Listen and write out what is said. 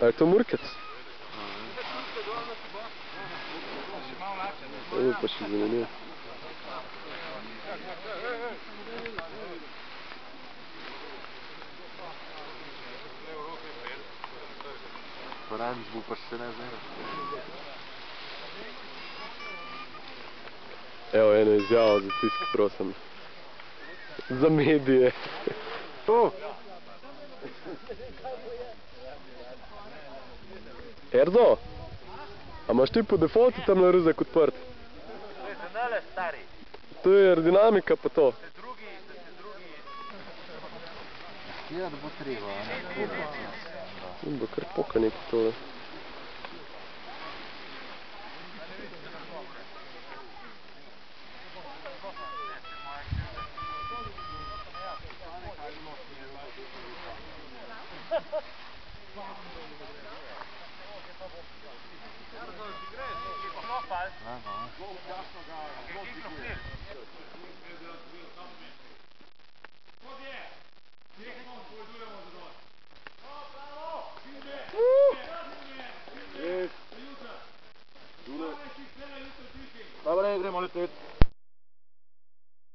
A je to Murkec? Evo pa še zanimivo. Franc bo pa še ne zmera. Evo eno izjavo za tisk, prosim. Za medije. Erdo, a imaš ti po defaultu tam na ruzak odprt? To je aerodinamika pa to. Ja, da bo treba. Bo kar poka nekaj tole. Dobre, gremo leteti.